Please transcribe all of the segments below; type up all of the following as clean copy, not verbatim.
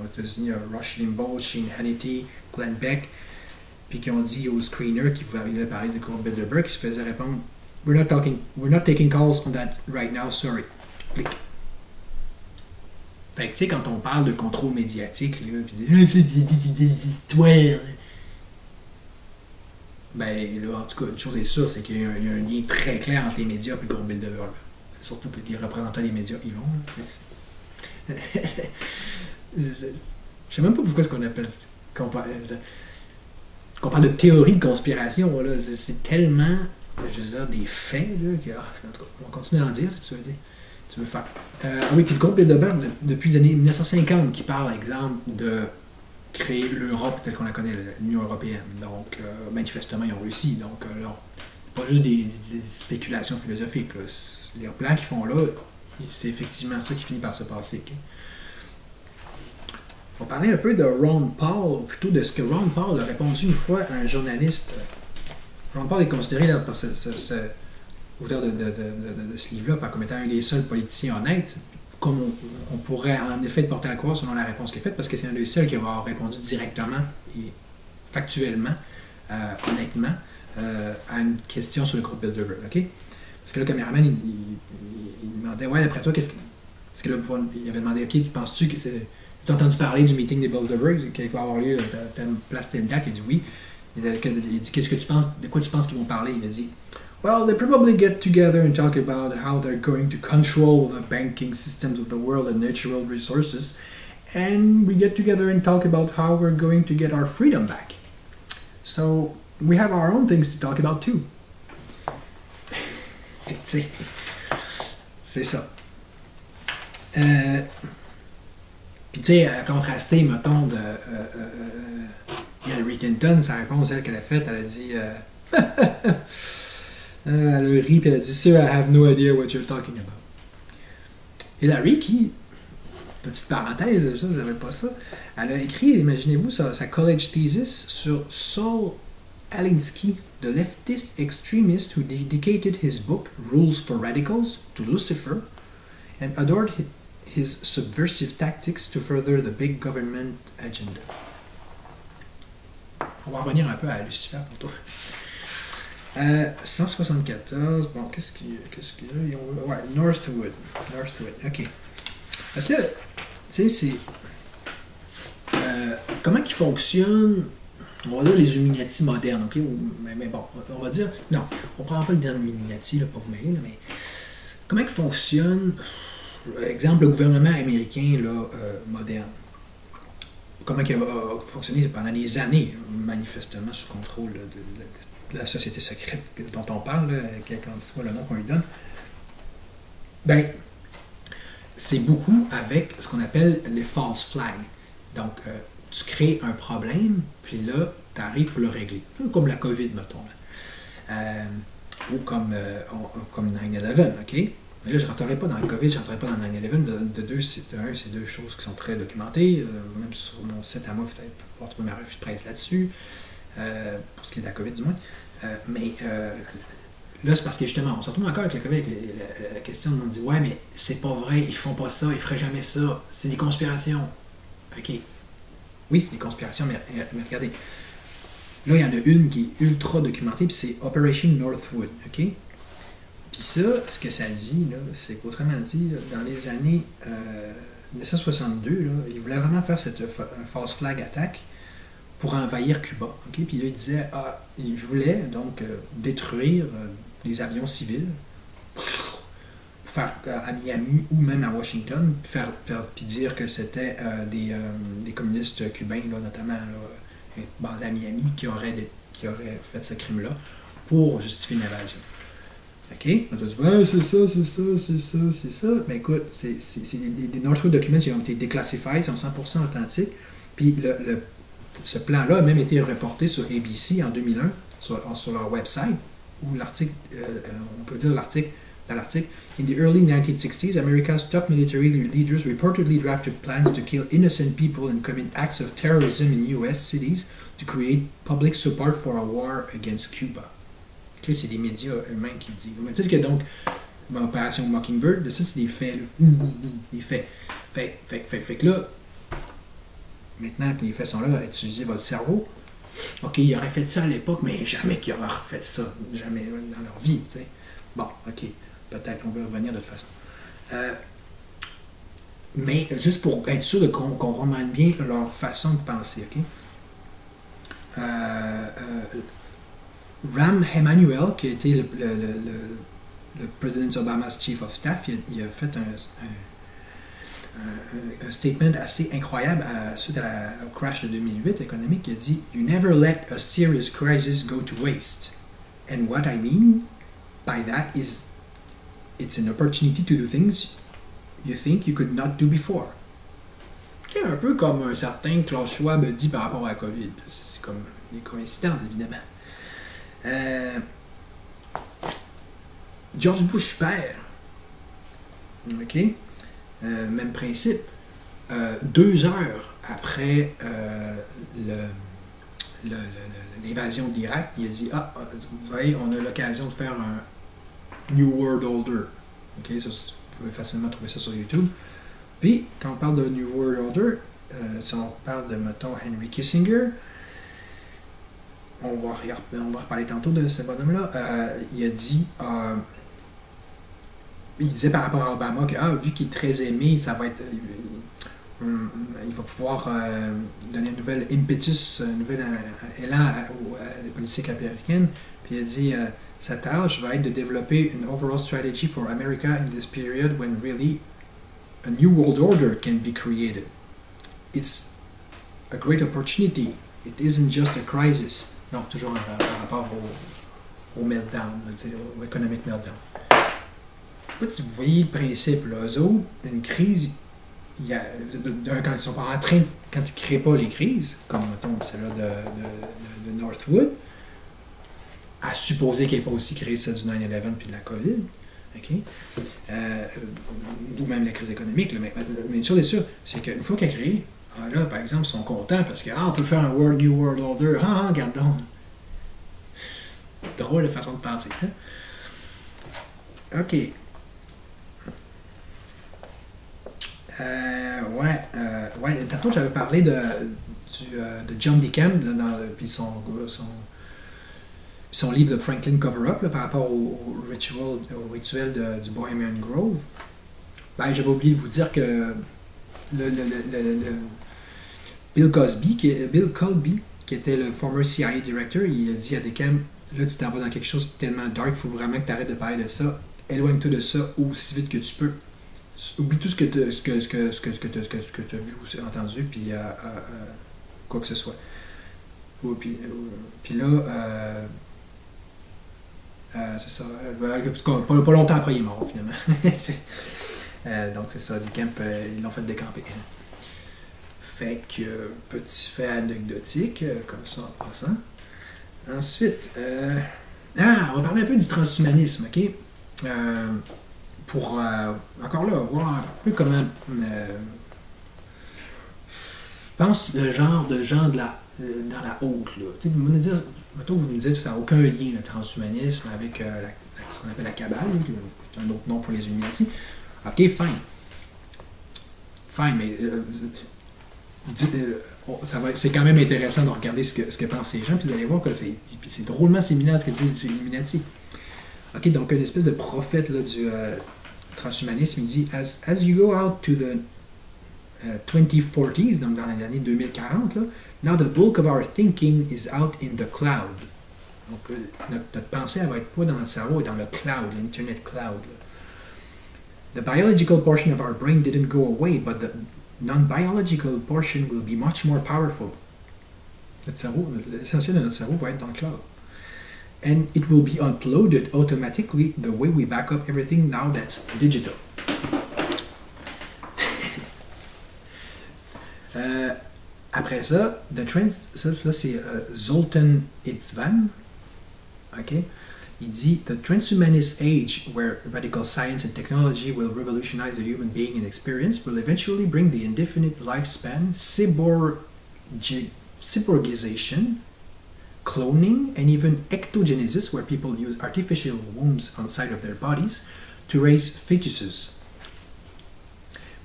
aux États-Unis, Rush Limbaugh, Shane Hannity, Glenn Beck, puis qui ont dit au screener qui voulait parler de Court Bilderberg, qui se faisait répondre we're not taking calls on that right now, sorry. Clic. Fait que tu sais, quand on parle de contrôle médiatique, là, pis c'est toi. Ben là, en tout cas, une chose est sûre, c'est qu'il y a un lien très clair entre les médias et le Court Bilderberg. Surtout que les représentants des médias y vont. Je sais même pas pourquoi ce qu'on appelle qu'on parle de théorie de conspiration. Là, c'est tellement, je veux dire, des faits là, que, en tout cas, on va continuer à en dire, tu veux dire. Tu veux faire. Oui, puis le Court Bilderberg, depuis les années 1950, qui parle, par exemple, de créer l'Europe telle qu'on la connaît, l'Union européenne. Donc, manifestement, ils ont réussi. Donc, là, c'est pas juste des spéculations philosophiques. Là. Les plans qu'ils font là, c'est effectivement ça qui finit par se passer. Okay? On va parler un peu de Ron Paul, ou plutôt de ce que Ron Paul a répondu une fois à un journaliste. Ron Paul est considéré là, par l'auteur de ce livre-là comme étant un des seuls politiciens honnêtes, comme on pourrait en effet le porter à croire selon la réponse qu'il a faite, parce que c'est un des seuls qui va répondu directement et factuellement, honnêtement, à une question sur le groupe Bilderberg. Okay? Parce que le caméraman, il demandait, ouais, après toi, qu'est-ce que. Parce que là, il avait demandé, ok, penses-tu que c'est. Tu as entendu parler du meeting des Bilderberg, qu'il va avoir lieu à telle place, telle date? Il dit oui. Il dit, qu'est-ce que tu penses, de quoi tu penses qu'ils vont parler? Il a dit, well, they probably get together and talk about how they're going to control the banking systems of the world and natural resources. And we get together and talk about how we're going to get our freedom back. So, we have our own things to talk about too. Tu sais, c'est ça. Puis tu sais, à contraster, mettons, de Hillary Clinton, sa réponse, elle qu'elle a faite, elle a dit... elle a ri, puis elle a dit « Sir, I have no idea what you're talking about. » Hillary, qui, petite parenthèse, ça, j'avais pas ça, elle a écrit, imaginez-vous, sa college thesis sur Saul Alinsky, the leftist extremist who dedicated his book Rules for Radicals to Lucifer and adored his subversive tactics to further the big government agenda. On va revenir un peu à Lucifer pour toi. 174, bon, qu'est-ce qu'il y a? Ouais, Northwood, ok. Parce que, tu sais, c'est... comment ils fonctionnent, on va dire les Illuminati modernes, ok? Mais bon, on va dire... Non, on ne prend pas le terme Illuminati, là, pas vous mêler, mais... Comment ils fonctionnent, exemple, le gouvernement américain, là, moderne? Comment il a fonctionné pendant des années, manifestement, sous contrôle de la société secrète dont on parle, quel soit le nom qu'on lui donne, ben, c'est beaucoup avec ce qu'on appelle les false flags. Donc, tu crées un problème, puis là, tu arrives pour le régler. Un peu comme la COVID, mettons. Ou comme 9/11, OK? Mais là, je ne rentrerai pas dans le COVID, je ne rentrerai pas dans 9/11. De deux, c'est deux choses qui sont très documentées. Même sur mon site à moi, peut-être pouvoir trouver ma revue de presse là-dessus. Pour ce qui est de la COVID du moins. Mais là, c'est parce que justement, on se retrouve encore avec la COVID, avec la question où on dit ouais, mais c'est pas vrai, ils font pas ça, ils feraient jamais ça, c'est des conspirations. Ok. Oui, c'est des conspirations, mais regardez. Là, il y en a une qui est ultra documentée, puis c'est Operation Northwood. Ok. Puis ça, ce que ça dit, là, c'est qu'autrement dit, là, dans les années 1962, là, ils voulaient vraiment faire cette false flag attack pour envahir Cuba. Okay? Puis là, il disait, il voulait donc détruire des avions civils, faire à Miami ou même à Washington, puis dire que c'était des communistes cubains, là, notamment là, basés à Miami, qui auraient fait ce crime-là pour justifier l'invasion. OK? On a dit, ouais, c'est ça. Mais écoute, c'est des Northwood documents qui ont été déclassifiés, sont 100% authentiques. Puis ce plan-là a même été reporté sur ABC en 2001, sur leur website, où l'article, on peut dire dans l'article, In the early 1960s, America's top military leaders reportedly drafted plans to kill innocent people and commit acts of terrorism in U.S. cities to create public support for a war against Cuba. Là, c'est des médias eux-mêmes qui le disent. Vous me dites que donc, l'opération Mockingbird, de ça, c'est des faits, là. Des faits. Fait que là, maintenant que les faits sont là, utilisez votre cerveau. OK, ils auraient fait ça à l'époque, mais jamais qu'ils auraient refait ça. Jamais dans leur vie, tu sais. Bon, OK, peut-être qu'on va revenir de toute façon. Mais juste pour être sûr qu'on comprenne bien leur façon de penser, OK? Rahm Emanuel, qui a été le président Obama's Chief of Staff, il a fait un statement assez incroyable suite au crash de 2008 économique. Il a dit You never let a serious crisis go to waste. And what I mean by that is it's an opportunity to do things you think you could not do before. C'est un peu comme un certain Klaus Schwab dit par rapport à la COVID. C'est comme des coïncidences, évidemment. George Bush père. OK? Même principe. 2 heures après l'invasion de l'Irak, il a dit vous voyez, on a l'occasion de faire un New World Order. OK? Ça, vous pouvez facilement trouver ça sur YouTube. Puis, quand on parle de New World Order, si on parle de, mettons, Henry Kissinger, on va reparler tantôt de ce bonhomme-là, il a dit, il disait par rapport à Obama que, vu qu'il est très aimé, ça va être, il va pouvoir donner un nouvel impetus, un nouvel élan à la politique américaine. Puis il a dit, sa tâche va être de développer une overall strategy for America in this period when really a new world order can be created. It's a great opportunity. It isn't just a crisis. Donc, toujours par rapport au meltdown, au economic meltdown. Vous voyez le principe, là. Eux autres, une crise, quand ils sont pas en train, quand ils ne créent pas les crises, comme mettons celle-là de Northwood, à supposer qu'il n'ait pas aussi créé celle du 9/11 puis de la COVID, okay? Ou même la crise économique, là, mais une chose est sûre, c'est qu'une fois qu'elle est créée, là, par exemple, ils sont contents parce que on peut faire un New World Order. Regarde donc. Drôle de façon de penser. Hein? OK. Tantôt, j'avais parlé de John DeCamp puis son livre de Franklin Cover-Up par rapport au rituel du Bohemian Grove. Ben, j'avais oublié de vous dire que Bill Cosby, qui était le former CIA director, il a dit à DeCamp, là tu t'en vas dans quelque chose de tellement dark, il faut vraiment que tu arrêtes de parler de ça, éloigne-toi de ça aussi vite que tu peux. Oublie tout ce que tu as vu ou entendu, puis quoi que ce soit. Puis là, c'est ça. Pas longtemps après, il est mort, finalement. Donc, c'est ça. DeCamp, ils l'ont fait décamper. Fait que, petit fait anecdotique, comme ça en passant. Ensuite, on va parler un peu du transhumanisme, OK? Pour, encore là, voir un peu comment je pense le genre de gens dans la haute, là. Vous me dites, vous me dites que ça n'a aucun lien, le transhumanisme, avec ce qu'on appelle la cabale, qui est un autre nom pour les Illuminati. OK, fine. Fine, mais c'est quand même intéressant de regarder ce que pensent ces gens, puis vous allez voir que c'est drôlement similaire à ce que disent les Illuminati. OK, donc une espèce de prophète là, du transhumanisme, il dit as you go out to the 2040s, donc dans les années 2040, là, now the bulk of our thinking is out in the cloud. Donc notre pensée, elle va être pas dans le cerveau, elle est dans le cloud, l'internet cloud. Là. The biological portion of our brain didn't go away, but the non-biological portion will be much more powerful. Notre cerveau, l'essentiel de notre cerveau va être dans le cloud. And it will be uploaded automatically the way we back up everything now that's digital. Après ça, ça c'est Zoltan Itzvan. Okay? Il dit The transhumanist age, where radical science and technology will revolutionize the human being and experience, will eventually bring the indefinite lifespan, cyborgization, cloning, and even ectogenesis, where people use artificial wombs on the side of their bodies to raise fetuses.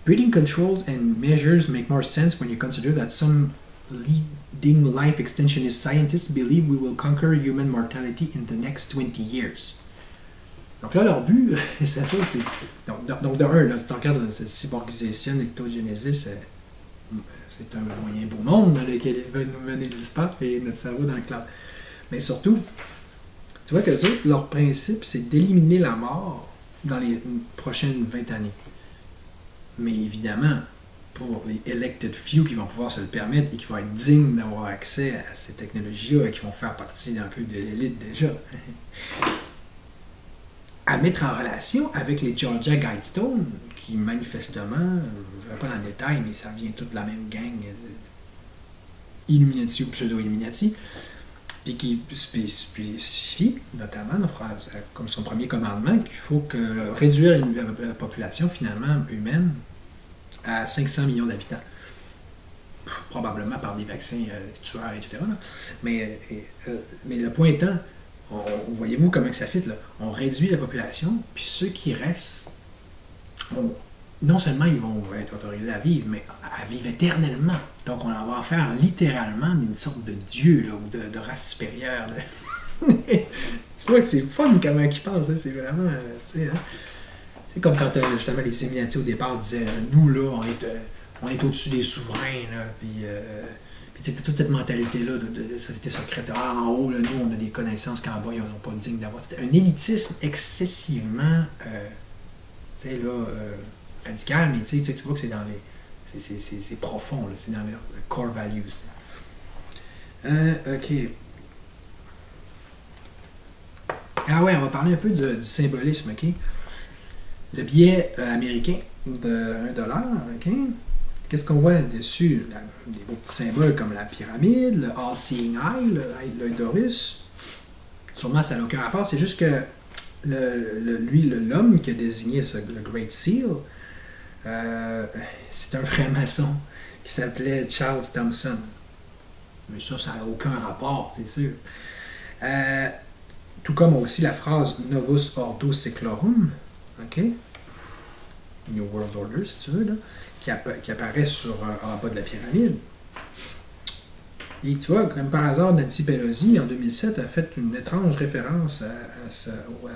Breeding controls and measures make more sense when you consider that some leading life extensionist scientists believe we will conquer human mortality in the next 20 years. Donc là, leur but, c'est ça, c'est... Donc de un, là, tu regardes la cyborgisation, l'ectogenesis, c'est un moyen beau monde dans lequel ils veulent nous mener l'espace et notre cerveau dans le cloud. Mais surtout, tu vois que eux, leur principe, c'est d'éliminer la mort dans les prochaines 20 années. Mais évidemment, pour les elected few qui vont pouvoir se le permettre et qui vont être dignes d'avoir accès à ces technologies-là et qui vont faire partie d'un peu de l'élite déjà, à mettre en relation avec les Georgia Guidestones, qui manifestement, je ne vais pas dans le détail, mais ça vient toute la même gang Illuminati ou pseudo-Illuminati, puis qui spécifie, notamment, comme son premier commandement, qu'il faut réduire la population, finalement, humaine à 500 millions d'habitants. Probablement par des vaccins tueurs, etc. Mais le point étant, voyez-vous comment ça fit, là? On réduit la population, puis ceux qui restent, non seulement ils vont être autorisés à vivre, mais à vivre éternellement. Donc on va en faire littéralement une sorte de dieu, là, ou de race supérieure. Tu vois que c'est fun comment ils pensent, hein? C'est vraiment... c'est comme quand justement les Illuminati au départ disaient nous là, on est au-dessus des souverains, là, puis toute cette mentalité-là de société secrète. Ah, en haut, là, nous, on a des connaissances qu'en bas, ils n'ont pas digne d'avoir. C'était un élitisme excessivement radical, mais tu vois que c'est dans les. C'est profond, là, c'est dans les core values. OK. Ah ouais, on va parler un peu du symbolisme, OK? Le billet américain de 1$, OK? Qu'est-ce qu'on voit dessus? Des beaux petits symboles comme la pyramide, le All-Seeing Eye, l'œil d'Horus. Sûrement, ça n'a aucun rapport. C'est juste que l'homme qui a désigné le Great Seal, c'est un franc-maçon qui s'appelait Charles Thompson. Mais ça n'a aucun rapport, c'est sûr. Tout comme aussi la phrase Novus Ordo Seclorum, OK? New World Order, si tu veux, là, qui apparaît en bas de la pyramide. Et tu vois, comme par hasard, Nancy Pelosi, en 2007, a fait une étrange référence à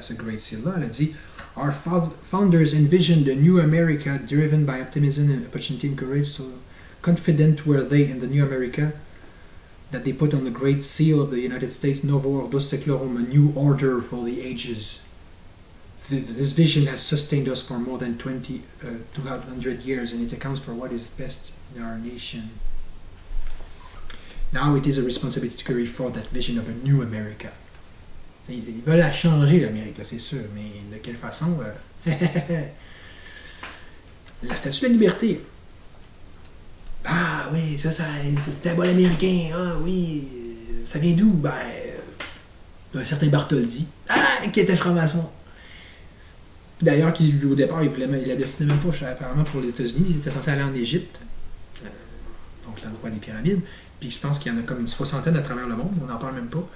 ce Great Seal-là. Elle a dit « Our founders envisioned a new America driven by optimism and opportunity and courage, so confident were they in the new America that they put on the Great Seal of the United States, Novo Ordo Seclorum, a new order for the ages. This vision has sustained us for more than 200 years, and it accounts for what is best in our nation. Now it is a responsibility to carry forth that vision of a new America. » Ils veulent la changer, l'Amérique, c'est sûr, mais de quelle façon? La statue de la liberté. Ah oui, ça c'est un bon américain. Ah oui, ça vient d'où? Ben, d'un certain Bartholdi. Ah, qui était franc-maçon. D'ailleurs, au départ, il a destiné même pas, apparemment, pour les États-Unis. Il était censé aller en Égypte, donc l'endroit des pyramides. Puis je pense qu'il y en a comme une 60aine à travers le monde, on n'en parle même pas.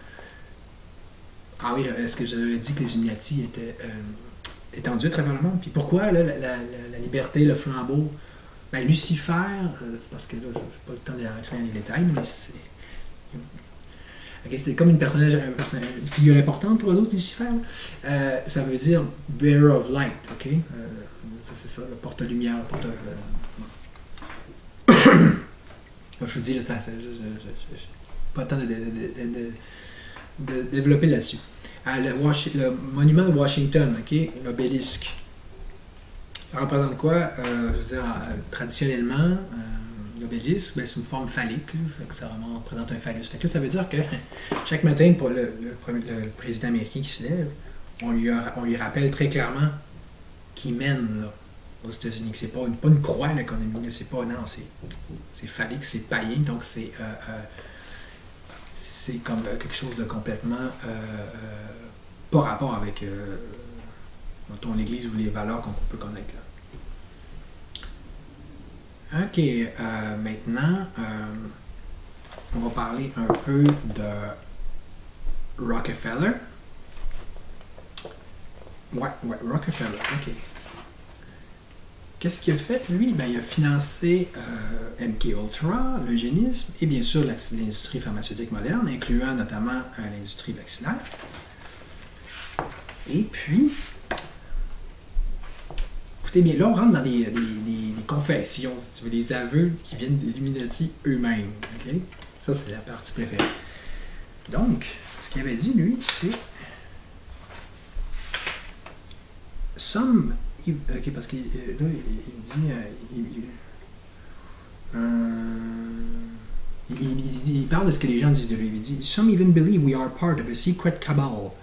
Ah oui, est-ce que j'avais dit que les Illuminati étaient étendus à travers le monde? Puis pourquoi là, la liberté, le flambeau? Ben Lucifer, c'est parce que là, je n'ai pas le temps d'entrer dans les détails, mais c'est... Okay, c'était comme une figure importante pour eux autres, Lucifer. Ça veut dire bearer of light, ok? C'est ça, le porte-lumière, je vous dis, là, pas le temps de développer là-dessus. Le monument de Washington, ok? L'obélisque. Ça représente quoi? Je veux dire, traditionnellement, l'obélisque, ben, c'est une forme phallique, fait que ça représente un phallus. Fait que ça veut dire que chaque matin, pour le président américain qui se lève, on lui rappelle très clairement qu'il mène là, aux États-Unis. C'est pas une croix l'économie, c'est pas, non, c'est phallique, c'est païen, donc c'est comme quelque chose de complètement pas rapport avec l'Église ou les valeurs qu'on peut connaître là. OK, maintenant, on va parler un peu de Rockefeller. Ouais, Rockefeller, OK. qu'est-ce qu'il a fait, lui? Ben, il a financé MK Ultra, l'eugénisme et bien sûr l'industrie pharmaceutique moderne, incluant notamment l'industrie vaccinaire. Et puis, écoutez bien, là on rentre dans des confessions, si tu veux, des aveux qui viennent des Illuminati eux-mêmes. Okay? Ça, c'est la partie préférée. Donc, ce qu'il avait dit, lui, c'est Some. Ok, parce que là, il dit. Il parle de ce que les gens disent de lui. Il dit Some even believe we are part of a secret cabal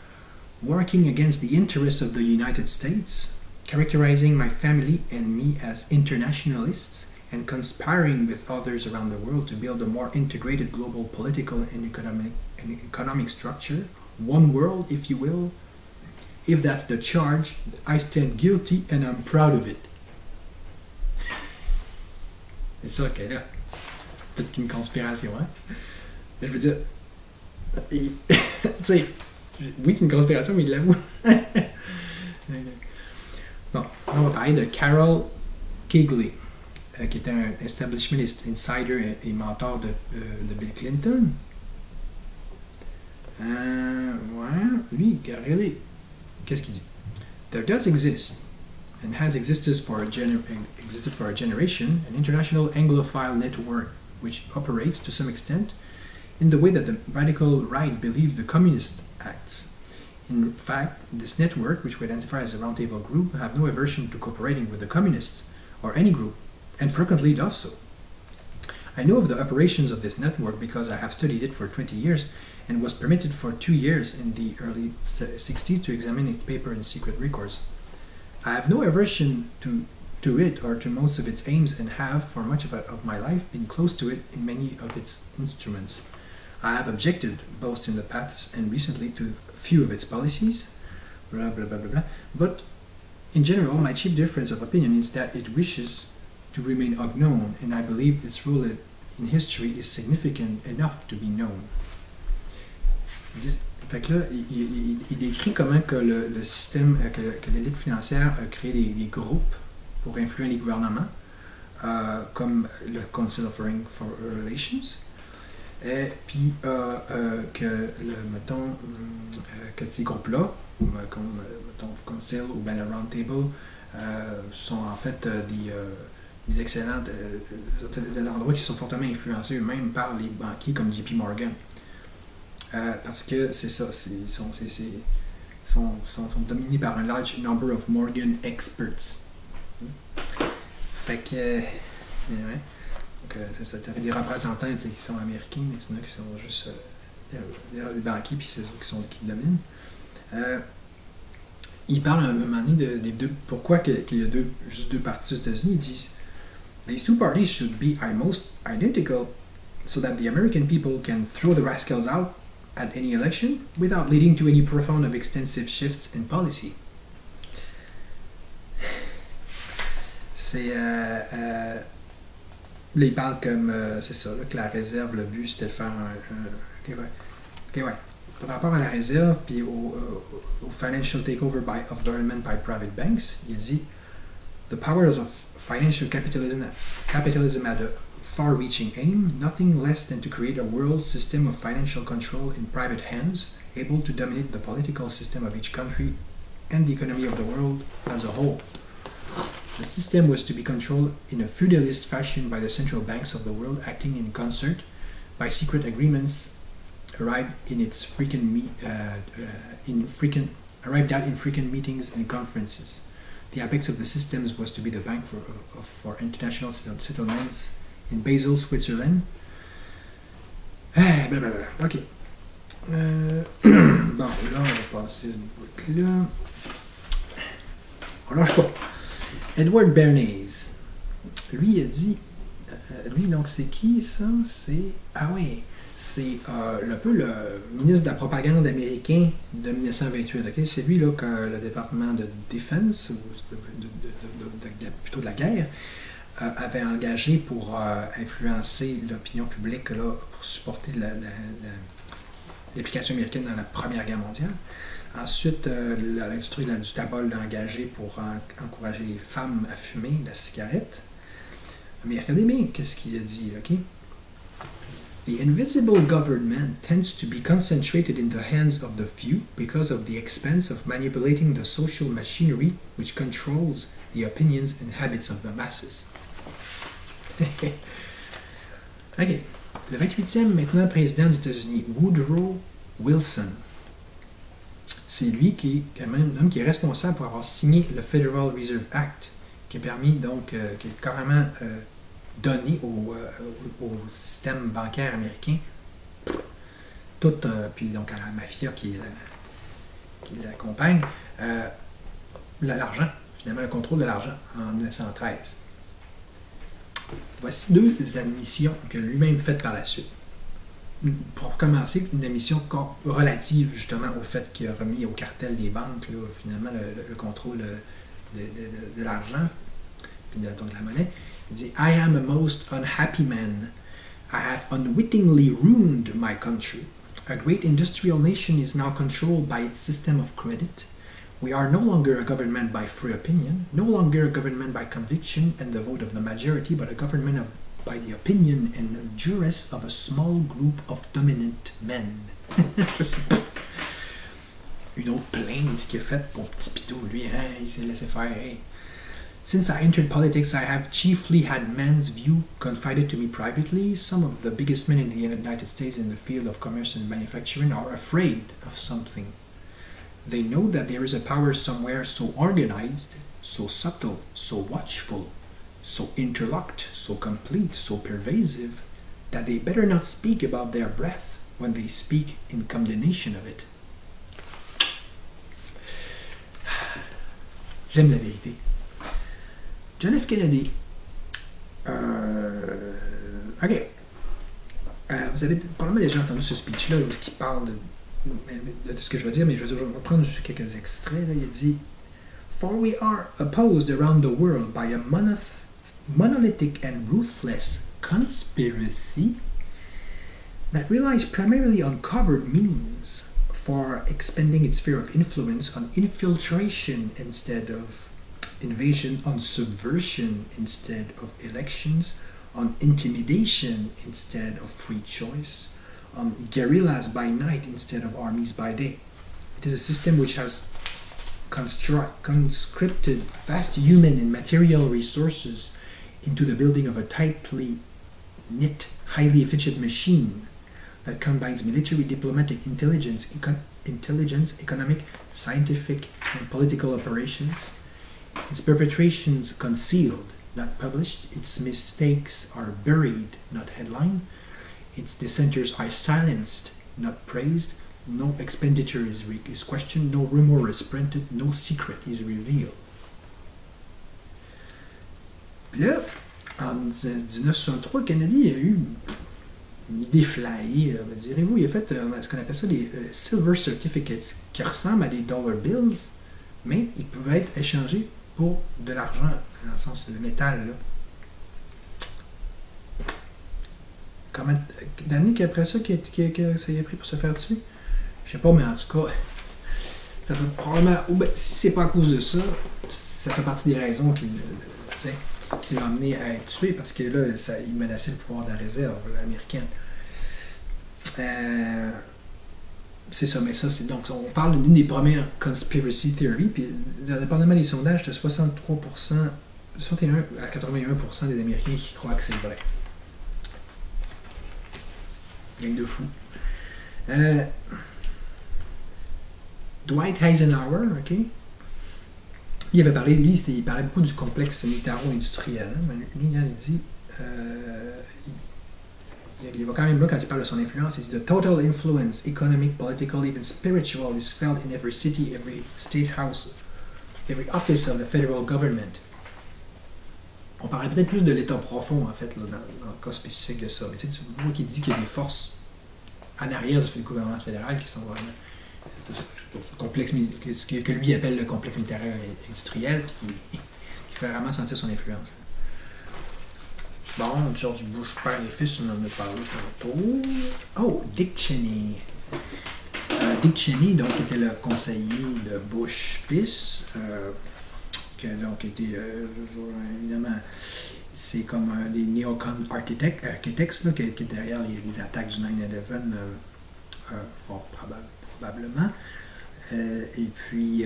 working against the interests of the United States, characterizing my family and me as internationalists, and conspiring with others around the world to build a more integrated global political and economic structure. One world, if you will. If that's the charge, I stand guilty and I'm proud of it. C'est ça que là, peut-être qu'une conspiration, hein? Je veux dire, tu sais, oui, c'est une conspiration, mais il l'avoue. Bon, on va parler de Carol Quigley, qui était un establishment insider et mentor de Bill Clinton. Ouais, lui, really. Qu'est-ce qu'il dit? There does exist, and has existed for a generation, an international Anglophile network which operates to some extent in the way that the radical right believes the communist acts. In fact, this network, which we identify as a roundtable group, have no aversion to cooperating with the communists or any group, and frequently does so. I know of the operations of this network because I have studied it for 20 years and was permitted for 2 years in the early 60s to examine its paper in secret records. I have no aversion to it or to most of its aims and have, for much of my life, been close to it in many of its instruments. I have objected, both in the past and recently, to a few of its policies, blah, blah, blah, blah, blah. But in general, my chief difference of opinion is that it wishes to remain unknown, and I believe its role in history is significant enough to be known. Fait que là, il décrit comment que le système, que l'élite financière a créé des groupes pour influer les gouvernements, comme le Council of Foreign Relations, et puis que ces groupes-là, comme mettons Council ou bien le Round Table, sont en fait des excellents endroits qui sont fortement influencés eux-mêmes par les banquiers comme JP Morgan. Parce que c'est ça, ils sont dominés par un large number of Morgan experts. Fait que, ouais. Donc, c'est ça, tu avais des représentants qui sont américains, mais tu en as qui sont juste des banquiers, puis c'est eux qui dominent. Il parle à un moment donné des deux. Pourquoi qu'il y a juste deux partis aux États-Unis. Ils disent These two parties should be almost identical so that the American people can throw the rascals out at any election without leading to any profound of extensive shifts in policy. C'est. Là, il parle comme. C'est ça, là, que la réserve, le but, c'était de faire ok, ouais. Par rapport à la réserve, puis au financial takeover of government by private banks, il dit The powers of financial capitalism had a far-reaching aim, nothing less than to create a world system of financial control in private hands, able to dominate the political system of each country and the economy of the world as a whole. The system was to be controlled in a feudalist fashion by the central banks of the world, acting in concert by secret agreements arrived at in frequent meetings and conferences. The apex of the systems was to be the Bank for International Settlements in Basel, Switzerland. Blablabla. Ok. Bon, là, on va passer ce bout-là. On lâche pas. Edward Bernays. Lui, il a dit. Lui, donc, c'est qui ça? C'est. Ah oui! C'est un peu le ministre de la propagande américain de 1928. Okay? C'est lui là, que le département de défense, ou plutôt de la guerre, avait engagé pour influencer l'opinion publique là, pour supporter l'application américaine dans la Première Guerre mondiale. Ensuite, l'industrie du tabac l'a engagé pour encourager les femmes à fumer la cigarette. Mais regardez bien qu'est-ce qu'il a dit, OK? The invisible government tends to be concentrated in the hands of the few because of the expense of manipulating the social machinery which controls the opinions and habits of the masses. OK. Le 28e maintenant président des États-Unis, Woodrow Wilson. C'est lui qui est même l'homme qui est responsable pour avoir signé le Federal Reserve Act, qui a permis donc, qui est carrément donné au système bancaire américain, tout, puis donc à la mafia qui l'accompagne, l'argent, finalement le contrôle de l'argent en 1913. Voici deux admissions que lui-même faites par la suite. Pour commencer, une admission relative justement au fait qu'il a remis au cartel des banques là, finalement le contrôle de l'argent puis donc de la monnaie. Il dit I am a most unhappy man. I have unwittingly ruined my country. A great industrial nation is now controlled by its system of credit. We are no longer a government by free opinion, no longer a government by conviction and the vote of the majority, but a government by the opinion and duress of a small group of dominant men. Une autre plainte qui est faite pour Petit Pitou, lui, hein, il s'est laissé faire. Hey. Since I entered politics, I have chiefly had men's view confided to me privately. Some of the biggest men in the United States in the field of commerce and manufacturing are afraid of something. They know that there is a power somewhere so organized, so subtle, so watchful, so interlocked, so complete, so pervasive, that they better not speak about their breath when they speak in condemnation of it. J'aime la vérité. John F. Kennedy. OK. Vous avez probablement déjà entendu ce speech-là où il parle de ce que je vais dire, mais je vais prendre juste quelques extraits. Là. Il dit For we are opposed around the world by a monolithic and ruthless conspiracy that relies primarily on covert means for expending its sphere of influence on infiltration instead of invasion, on subversion instead of elections, on intimidation instead of free choice, on guerrillas by night instead of armies by day. It is a system which has conscripted vast human and material resources into the building of a tightly knit, highly efficient machine that combines military, diplomatic, intelligence, economic, scientific, and political operations. Its perpetrations concealed, not published. Its mistakes are buried, not headlined. Its dissenters are silenced, not praised. No expenditure is questioned. No rumor is printed. No secret is revealed. Là, en 1963, le Canadien a eu une idée flyée, direz-vous. Il a fait ce qu'on appelle ça des silver certificates, qui ressemblent à des dollar bills, mais ils pouvaient être échangés pour de l'argent, dans le sens de métal. Là. Combien d'années qu'après ça, que ça y a pris pour se faire tuer? Je sais pas, mais en tout cas, ça peut probablement. Ou ben, si c'est pas à cause de ça, ça fait partie des raisons qui l'ont amené à être tué, parce que là, il menaçait le pouvoir de la réserve américaine. C'est ça, mais ça, c'est donc, on parle d'une des premières conspiracy theories, puis dépendamment des sondages, de 63%, 61 à 81% des Américains qui croient que c'est vrai. Gang de fous. Dwight Eisenhower, OK? Il avait parlé, lui, il parlait beaucoup du complexe militaro-industriel. Hein? Lui, il dit... il va quand même là quand il parle de son influence, il dit The total influence, economic, political, even spiritual, is felt in every city, every state house, every office of the federal government. On parlerait peut-être plus de l'état profond, en fait, là, dans le cas spécifique de ça. Mais tu vois qu'il dit qu'il y a des forces en arrière du gouvernement fédéral qui sont vraiment... ce complexe, ce que lui appelle le complexe militaire industriel, qui fait vraiment sentir son influence. Bon, George Bush, père et fils, on en a parlé tantôt. Oh, Dick Cheney. Dick Cheney, donc, était le conseiller de Bush fils, qui a donc été, évidemment, c'est comme des néocon architects là, qui est derrière les attaques du 9/11, fort probablement. Et puis,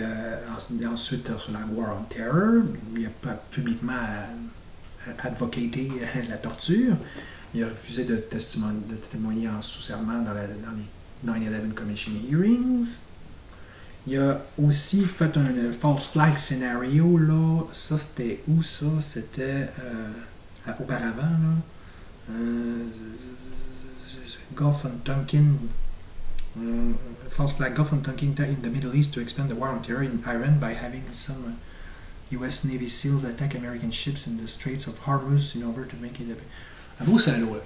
ensuite, sur la War on Terror, il a publiquement advocaté la torture. Il a refusé de témoigner en sous-serment dans les 9/11 Commission Hearings. Il a aussi fait un false flag scénario, là. Ça, c'était où, ça? C'était auparavant, là. Gulf and Tonkin. False flag Gulf and Tonkin in the Middle East to expand the war on terror in Iran by having some US Navy SEALs attack American ships in the Straits of Hormuz in order to make it un beau salaud, là.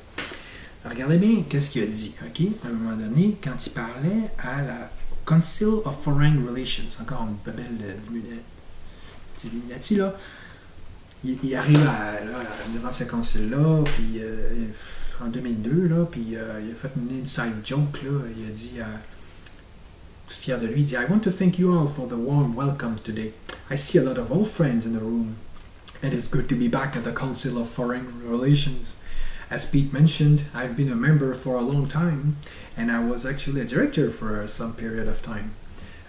Regardez bien qu'est-ce qu'il a dit, ok? À un moment donné, quand il parlait à la Council of Foreign Relations, encore une babelle d'Illuminati, là, il arrive devant ce concile-là, puis en 2002, là, puis il a fait une inside joke, là, il a dit, fier de lui, il dit, I want to thank you all for the warm welcome today. I see a lot of old friends in the room, and it's good to be back at the Council of Foreign Relations. As Pete mentioned, I've been a member for a long time, and I was actually a director for some period of time.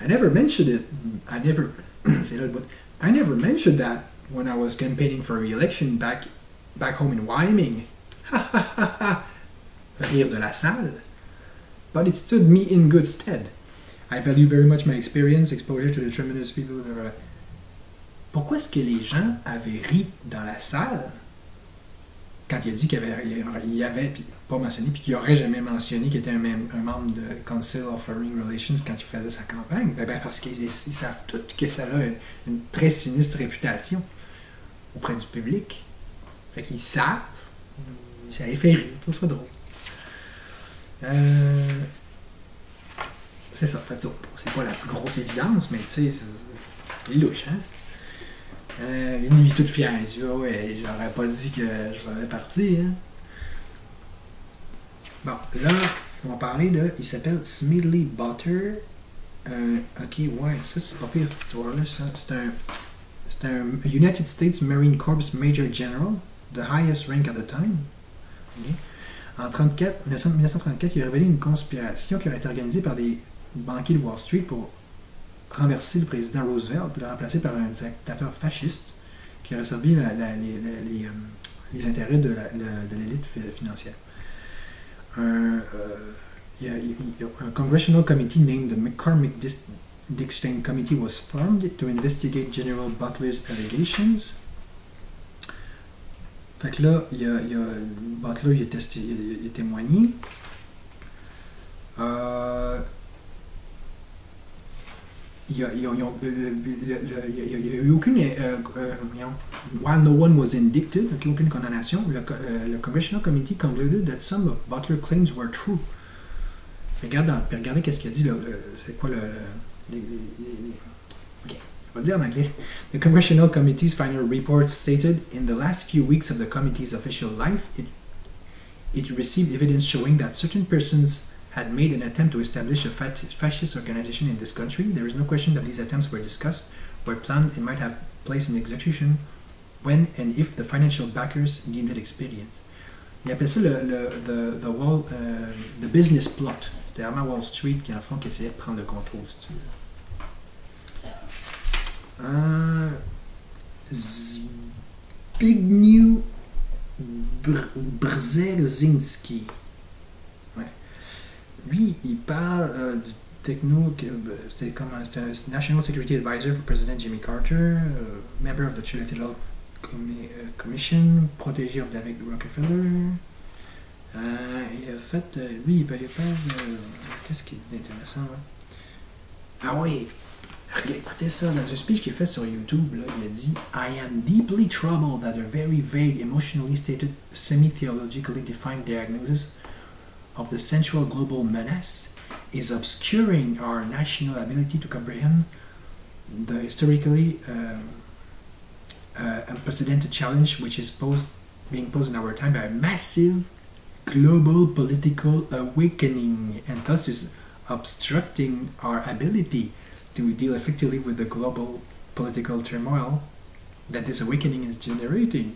I never mentioned it. I never mentioned that when I was campaigning for re-election back home in Wyoming. Ha ha ha ha! Rire de la salle. But it stood me in good stead. I value very much my experience, exposure to the tremendous people. Pourquoi est-ce que les gens avaient ri dans la salle quand il a dit qu'il y avait puis pas mentionné, puis qu'il n'aurait jamais mentionné qu'il était un membre de Council of Foreign Relations quand il faisait sa campagne? Parce qu'ils savent tous que ça a une très sinistre réputation auprès du public. Fait qu'ils savent, ça les fait rire, tout ça drôle. C'est ça, fait que c'est pas la plus grosse évidence, mais tu sais, c'est louche, hein? Une vie toute fière, il dit, oh, ouais, j'aurais pas dit que je serais parti, hein? Bon, là, on va parler de, il s'appelle Smedley Butter. Ok, ouais, ça c'est pas pire cette histoire-là, ça. C'est un United States Marine Corps Major General, the highest rank at the time. Okay. En 1934, il a révélé une conspiration qui aurait été organisée par des banquiers de Wall Street pour renverser le président Roosevelt et le remplacer par un dictateur fasciste qui aurait servi les intérêts de l'élite financière. Un congressional committee named the McCormick-Dickstein Committee was formed to investigate General Butler's allegations. Fait que là, Butler il a témoigné. Il n'y a eu aucune. While no one was indicted, aucune condamnation, le Congressional Committee concluded that some of Butler's claims were true. Regardez qu'est-ce qu'il a dit. C'est quoi ok, on va dire en anglais. The Congressional Committee's final report stated, in the last few weeks of the committee's official life, it received evidence showing that certain persons had made an attempt to establish a fascist organization in this country. There is no question that these attempts were discussed, were planned, and might have place in execution when and if the financial backers deemed it expedient. Il appelle ça the business plot. C'était vraiment Wall Street qui, en fond, qui essayait de prendre le contrôle, si tu veux. Zbigniew Brzezinski. Ouais. Lui, il parle du c'était un National Security Advisor for President Jimmy Carter, member of the Trilateral Commission, protégé of David Rockefeller. Il a fait, lui, il parle qu'est-ce qu'il dit d'intéressant, là? Ah oui! Écoutez ça, dans un speech qu'il a fait sur YouTube, là, il a dit I am deeply troubled that a very vague, emotionally stated, semi-theologically defined diagnosis of the central global menace is obscuring our national ability to comprehend the historically unprecedented challenge which is being posed in our time by a massive global political awakening, and thus is obstructing our ability to deal effectively with the global political turmoil that this awakening is generating.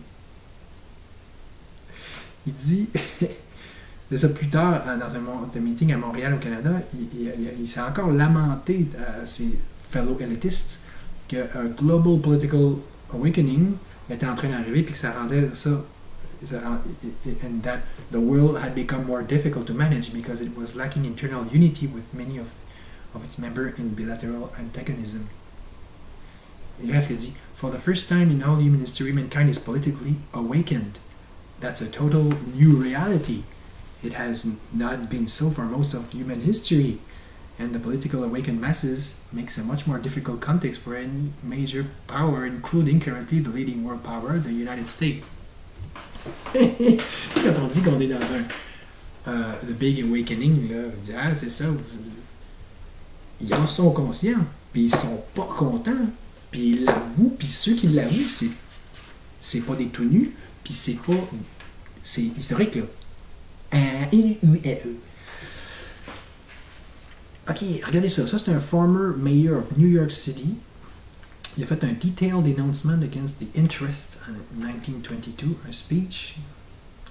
Il dit, de ça plus tard, dans un meeting à Montréal, au Canada, il s'est encore lamenté à ses fellow elitistes qu'un global political awakening était en train d'arriver puis que ça rendait ça and that the world had become more difficult to manage because it was lacking internal unity with many of its members in bilateral antagonism. Il reste qu'il dit, for the first time in all human history, mankind is politically awakened. That's a total new reality. It has not been so for most of human history, and the political awakened masses makes a much more difficult context for any major power, including currently the leading world power, the United States. Quand on dit qu'on est dans un the big awakening, là, on dit, ah, c'est ça, ils en sont conscients, puis ils sont pas contents, puis ils l'avouent, puis ceux qui l'avouent, c'est pas des tout nus, puis c'est historique, là. Ok, regardez ça. Ça, c'est un former mayor of New York City. Il a fait un detailed denouncement against the interests en 1922, un speech.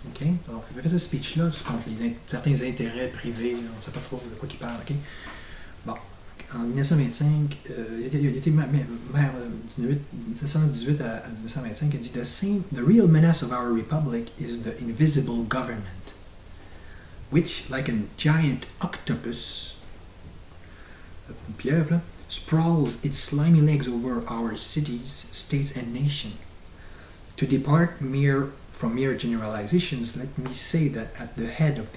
Ok, alors il a fait ce speech-là contre certains intérêts privés. On ne sait pas trop de quoi il parle. Ok, bon. En 1925, il était maire 1918 à 1925. Il a dit the real menace of our republic is the invisible government, which, like a giant octopus, une pieuvre, là, sprawls its slimy legs over our cities, states, and nation. To depart from mere generalizations, let me say that at the head of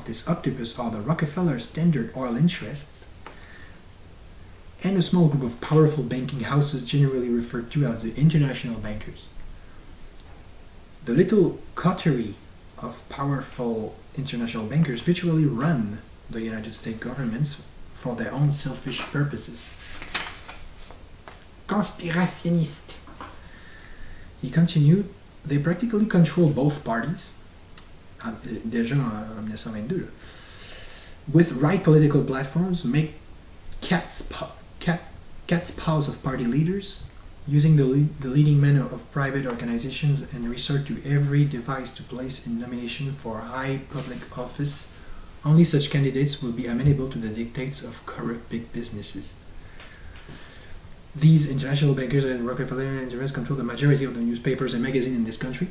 this octopus are the Rockefeller Standard Oil interests, and a small group of powerful banking houses generally referred to as the international bankers. The little coterie of powerful international bankers virtually run the United States governments for their own selfish purposes. Conspirationniste. He continued, they practically control both parties, déjà en 1922, là, with right political platforms, make cat's paws of party leaders, using the leading men of private organizations, and resort to every device to place in nomination for high public office. Only such candidates will be amenable to the dictates of corrupt big businesses. These international bankers and Rockefeller interests control the majority of the newspapers and magazines in this country.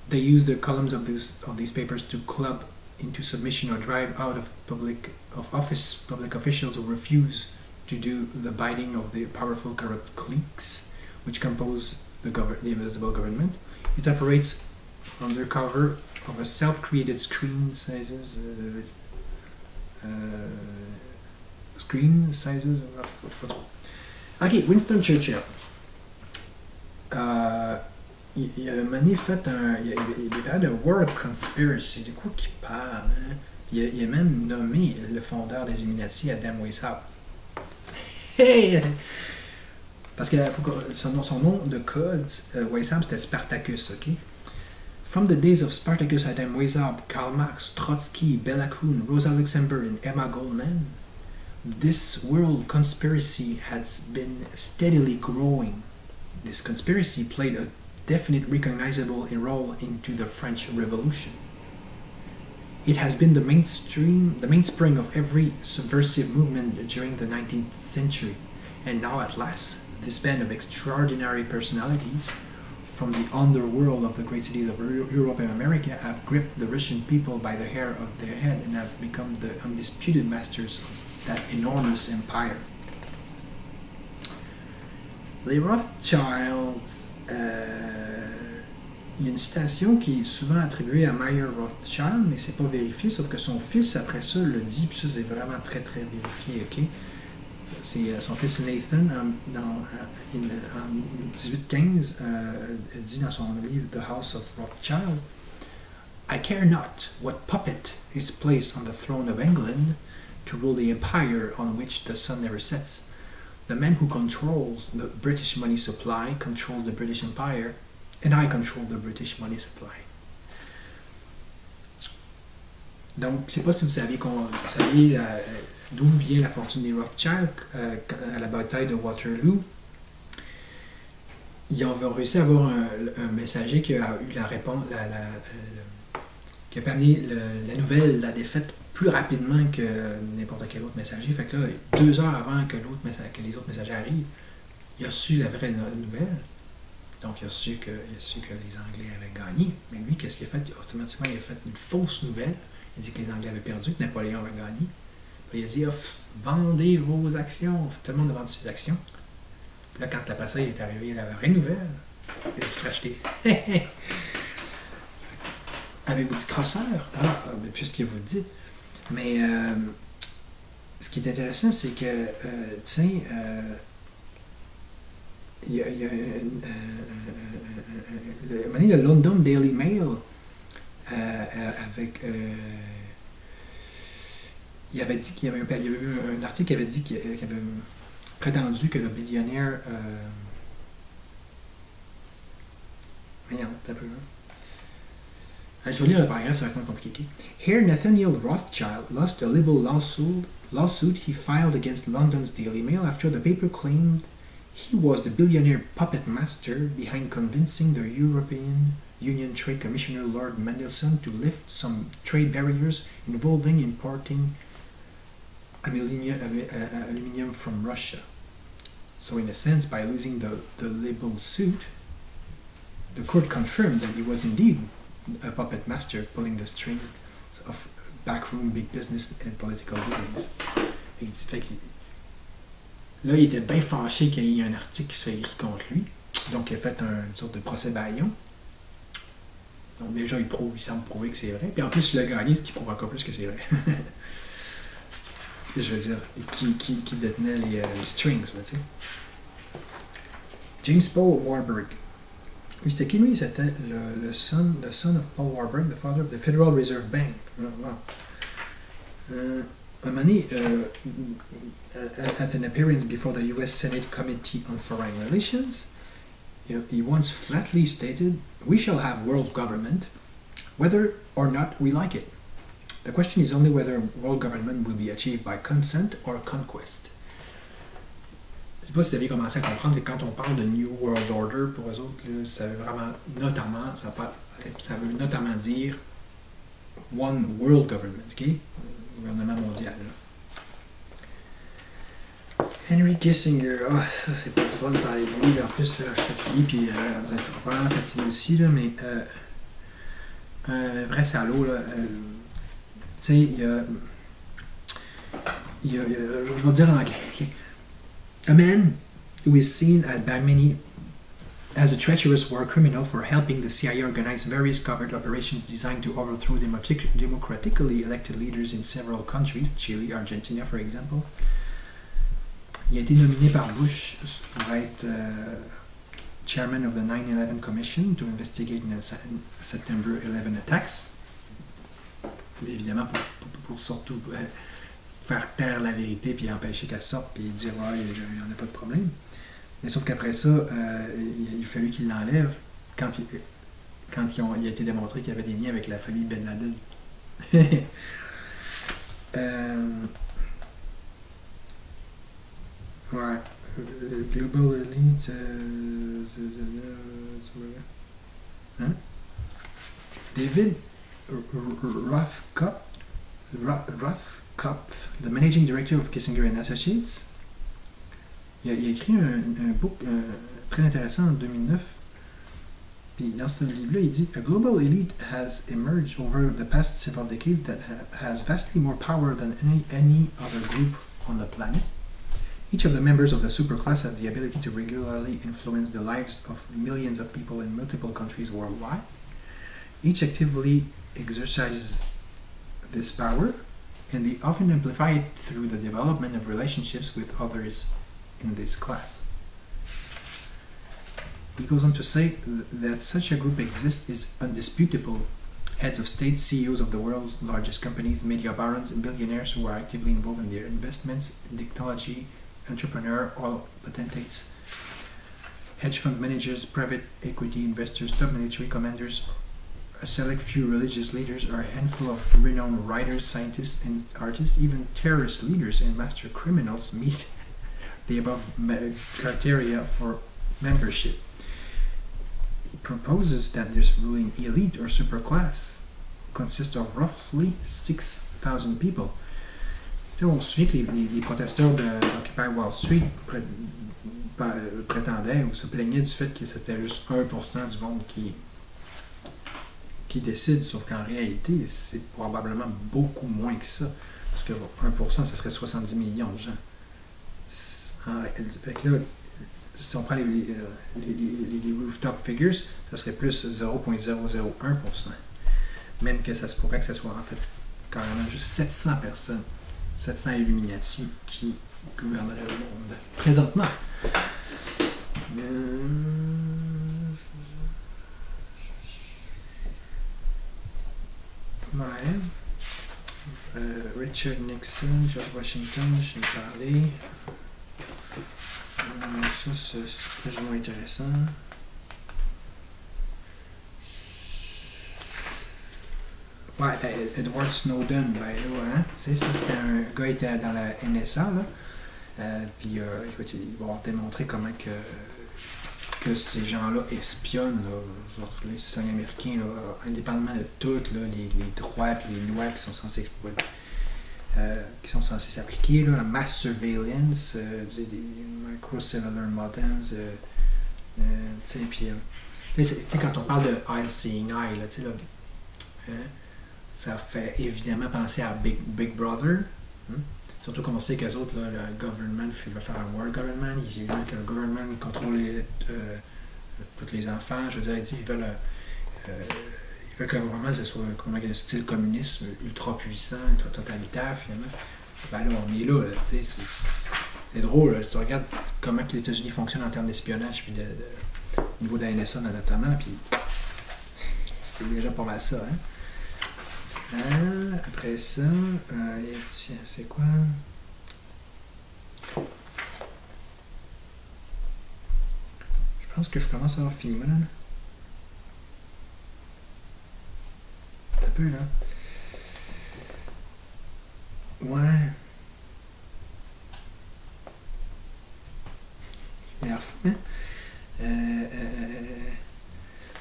They use the columns of these papers to club into submission or drive out of public officials who refuse to do the bidding of the powerful corrupt cliques which compose the invisible government. It operates under cover of a self-created screen sizes. Ok, Winston Churchill. Il a fait il a de World Conspiracy. De quoi qu'il parle? Hein? Il a même nommé le fondeur des Illuminati, Adam Weishaupt. Hey! Parce que son nom de code, Weishaupt, c'était Spartacus, ok? From the days of Spartacus, Adam Weishaupt, Karl Marx, Trotsky, Bella Kun, Rosa Luxemburg, and Emma Goldman, this world conspiracy has been steadily growing. This conspiracy played a definite recognizable role into the French Revolution. It has been the mainspring of every subversive movement during the 19th century, and now at last, this band of extraordinary personalities from the underworld of the great cities of Europe and America have gripped the Russian people by the hair of their head and have become the undisputed masters of that enormous empire. Les Rothschilds, il y a une citation qui est souvent attribuée à Mayer Rothschild, mais c'est pas vérifié, sauf que son fils, après ça, le dit, puis ça, c'est vraiment très, très vérifié, ok? C'est son fils Nathan, en 1815, dit dans son livre The House of Rothschild, I care not what puppet is placed on the throne of England to rule the empire on which the sun never sets. The man who controls the British money supply controls the British Empire, and I control the British money supply. Donc, je ne sais pas si vous saviez, d'où vient la fortune des Rothschild à la bataille de Waterloo. Ils ont réussi à avoir un messager qui a eu la réponse, qui a permis la nouvelle, la défaite plus rapidement que n'importe quel autre messager. Fait que là, 2 heures avant que les autres messagers arrivent, il a su la vraie nouvelle. Donc, il a su que les Anglais avaient gagné. Mais lui, qu'est-ce qu'il a fait? Automatiquement, il a fait une fausse nouvelle. Il a dit que les Anglais avaient perdu, que Napoléon avait gagné. Puis il a dit, vendez vos actions. Tout le monde a vendu ses actions. Puis là, quand la passage est arrivée, la vraie nouvelle, il a dit racheter. Avez-vous dit crosseur? Puisque vous le dites. Mais ce qui est intéressant, c'est que, il y a le London Daily Mail avec il avait dit qu'il y avait eu un article qui avait dit qu'il avait prétendu que le billionnaire voyons, t'as peu je vais lire le paragraphe, ça va être moins compliqué. Here Nathaniel Rothschild lost a libel lawsuit he filed against London's Daily Mail after the paper claimed he was the billionaire puppet master behind convincing the European Union Trade Commissioner Lord Mandelson to lift some trade barriers involving importing aluminium from Russia. So in a sense, by losing the libel suit, the court confirmed that he was indeed a puppet master pulling the strings of backroom big business and political dealings. Là, il était bien fâché qu'il y ait un article qui soit écrit contre lui. Donc, il a fait une sorte de procès bâillon. Donc, déjà, il semble prouver que c'est vrai. Puis en plus, il a gagné, ce qui prouve encore plus que c'est vrai. Je veux dire, qui détenait les strings, là, tu sais. James Paul Warburg. Lui, c'était qui, lui? C'était le son of Paul Warburg, the father of the Federal Reserve Bank. Wow. A money at an appearance before the U.S. Senate Committee on Foreign Relations, he once flatly stated, "We shall have world government, whether or not we like it. The question is only whether world government will be achieved by consent or conquest." Je ne sais pas si vous avez commencé à comprendre que quand on parle de New World Order, pour eux autres, là, ça veut notamment dire One World Government, ok? Gouvernement mondial. Là. Henry Kissinger, ça c'est pas fun de parler de lui, en plus là, je suis fatigué, puis vous êtes probablement fatigué aussi, là, mais vrai salaud, là, tu sais, il y a, je vais dire en anglais, okay? A man who is seen by many as a treacherous war criminal for helping the CIA organize various covert operations designed to overthrow democratically elected leaders in several countries, Chile, Argentina, for example. Il a été nominé par Bush pour être chairman of the 9/11 Commission to investigate the September 11 attacks. Évidemment, pour surtout faire taire la vérité puis empêcher qu'elle sorte puis dire « il n'y en a pas de problème ». Mais sauf qu'après ça, il a fallu qu'il l'enlève quand il a été démontré qu'il y avait des liens avec la famille Ben Laden. Ouais. Global Elite. Hein? David Rothkopf, the managing director of Kissinger and Associates, il a écrit un book très intéressant en 2009. Puis dans ce livre-là, il dit: A global elite has emerged over the past several decades that has vastly more power than any other group on the planet. Each of the members of the superclass has the ability to regularly influence the lives of millions of people in multiple countries worldwide. Each actively exercises this power, and they often amplify it through the development of relationships with others in this class. He goes on to say that such a group exists is undisputable. Heads of state, CEOs of the world's largest companies, media barons, and billionaires who are actively involved in their investments in technology, entrepreneur, oil potentates, hedge fund managers, private equity investors, top military commanders, a select few religious leaders, or a handful of renowned writers, scientists, and artists, even terrorist leaders and master criminals meet the above criteria for membership. He proposes that this ruling elite or superclass consists of roughly 6,000 people. Tu sais, on se souvient que les protesteurs d'Occupy Wall Street prétendaient ou se plaignaient du fait que c'était juste 1% du monde qui décide, sauf qu'en réalité, c'est probablement beaucoup moins que ça. Parce que 1%, ça serait 70 millions de gens. Fait que là, si on prend les rooftop figures, ça serait plus 0,001%. Même que ça se pourrait que ce soit en fait carrément juste 700 personnes, 700 Illuminati qui gouverneraient le monde présentement. Ouais. Richard Nixon, George Washington, je t'ai parlé. Ça, c'est plus ou moins intéressant. Ouais, Edward Snowden, ben là, hein, tu sais, ça c'était un gars qui était dans la NSA, là. Puis, écoute, il va démontrer comment que ces gens-là espionnent, là, genre, les citoyens américains, là, indépendamment de tout, là, les droits et les lois qui sont censés exploiter. Qui sont censés s'appliquer, là, la mass surveillance, des microcellular modems, tu sais, puis, quand on parle de Eye Seeing Eye, là, tu sais, là, ça fait évidemment penser à Big Brother, surtout qu'on sait qu'eux autres, là, le government veut faire un world government, ils veulent que le government contrôle tous les enfants, je veux dire, ils veulent que le gouvernement, ce soit comme un style communisme ultra puissant, ultra totalitaire, finalement. Ben là, on est là, tu sais, c'est drôle, là, tu regardes comment que les États-Unis fonctionnent en termes d'espionnage, puis au niveau de la NSA notamment, puis c'est déjà pas mal ça, hein. Après ça, tiens, c'est quoi? Je pense que je commence à avoir fini, madame. Un peu, là. Ouais. Il a l'air fou, hein?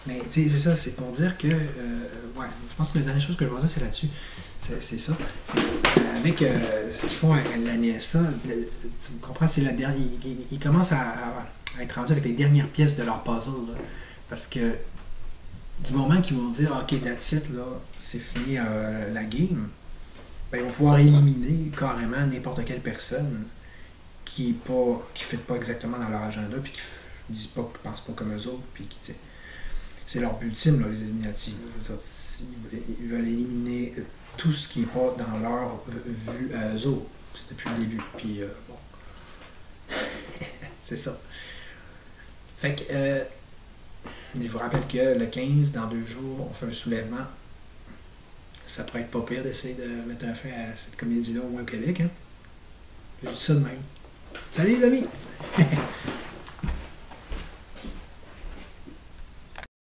Mais tu sais, c'est ça, c'est pour dire que, ouais, je pense que la dernière chose que je vais dire, c'est là-dessus. C'est ça. Avec ce qu'ils font à la NSA, tu comprends, c'est la dernière. Ils commencent à être rendus avec les dernières pièces de leur puzzle, là, parce que du moment qu'ils vont dire, OK, that's it, là, c'est fini la game, ben, ils vont pouvoir éliminer carrément n'importe quelle personne qui ne fait pas exactement dans leur agenda, puis qui disent pas, qui pensent pas comme eux autres, puis qui, c'est leur but ultime, là, les Illuminati. Ils veulent éliminer tout ce qui n'est pas dans leur vue à eux autres. C'est depuis le début. Puis, bon. C'est ça. Fait que, je vous rappelle que le 15, dans 2 jours, on fait un soulèvement. Ça pourrait être pas pire d'essayer de mettre un fin à cette comédie-là au moins au Québec. Hein? Je dis ça de même. Salut les amis!